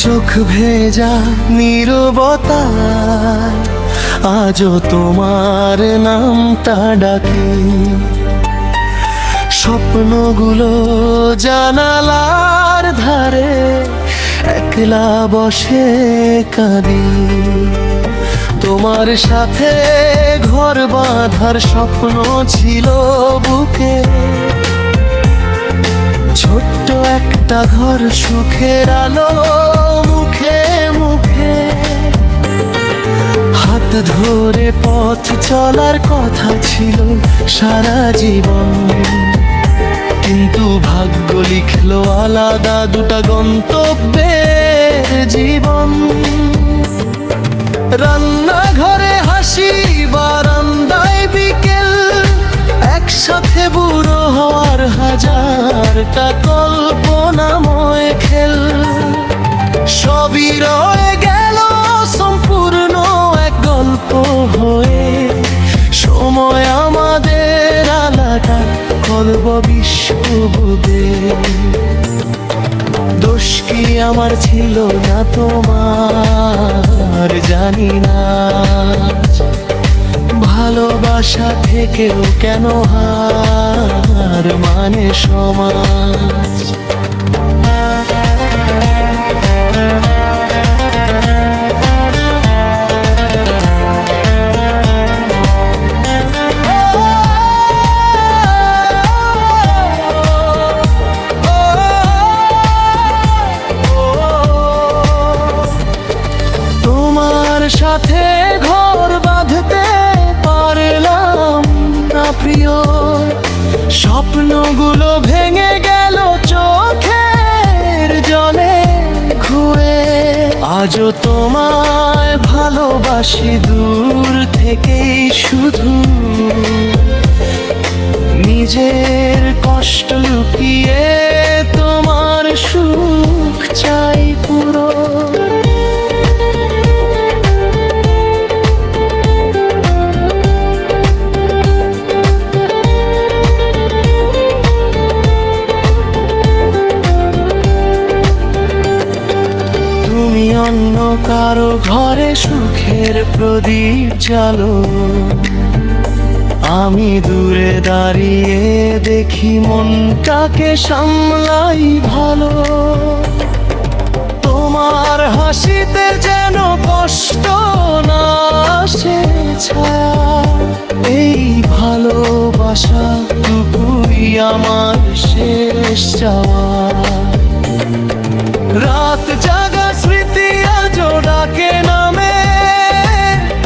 চোখ ভেজা নীরবতায় আজও তোমার নামটা ডাকি, স্বপ্নগুলো জানালার ধারে একলা বসে কাঁদি। তোমার সাথে ঘর বাঁধার স্বপ্ন ছিল বুকে, ছোট্ট একটা ঘর সুখের আলো মুখে মুখে। হাত ধরে পথ চলার কথা ছিল সারা জীবন, কিন্তু ভাগ্য লিখলো আলাদা দুটা গন্তব্যের জীবন। রান্নাঘরে হাসি, বারান্দায় বিকেল, একসাথে বুড়ো হওয়ার হাজারটা কল্পনাময় খেল। সবই রয়ে গেল সম্পূর্ণ এক গল্প হয়ে, সময় আমাদের আলাদা করব বিশ্ববোধে। দোষ কি আমার ছিল না তোমার জানি না, ভালোবাসা থেকেও কেন হার মানে সমাজ। তোমার সাথে ঘর বাঁধতে পারলাম না প্রিয়, স্বপ্নগুলো ভেঙে গেল চোখের জলে ঘুয়ে। আজও তোমায় ভালোবাসি দূর থেকেই, শুধু নিজের কষ্ট লুকিয়ে তোমার সুখ চাই পুরো। অন্য কারো ঘরে সুখের প্রদীপ জ্বালো, আমি দূরে দাঁড়িয়ে দেখি মনটাকে সামলাই ভালো। তোমার হাসিতে যেন কষ্ট না আসে ছায়া, এই ভালোবাসা টুকুই আমার শেষ চাওয়া। রাত জাগা স্মৃতি আজও ডাকে নামে,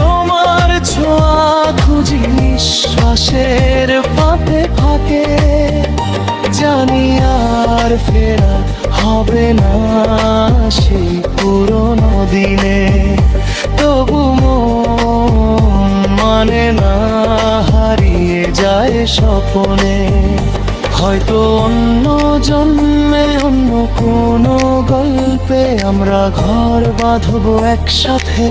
তোমার ছোঁয়া খুঁজি নিঃশ্বাসের ফাঁকে ফাঁকে। জানি আর ফেরা হবে না সেই পুরোনো দিনে, তবু মন মানে না হারিয়ে যায় স্বপ্নে। হয়তো অন্য জন্মে অন্য কোনো গল্পে আমরা ঘর বাঁধবো একসাথে,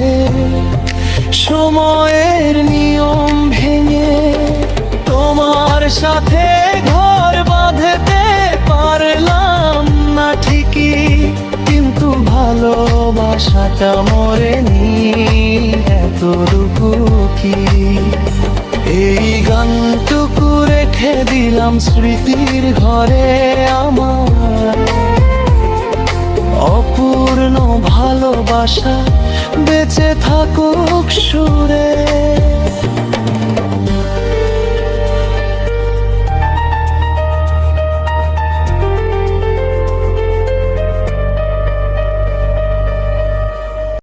সময়ের নিয়ম ভেঙে। তোমার সাথে ঘর বাঁধতে পারলাম না ঠিকই, কিন্তু ভালোবাসাটা মরেনি এতটুকু কি। এই গানটুকু রেখে দিলাম স্মৃতির ঘরে আমার, অপূর্ণ ভালোবাসা বেঁচে থাকুক সুরে।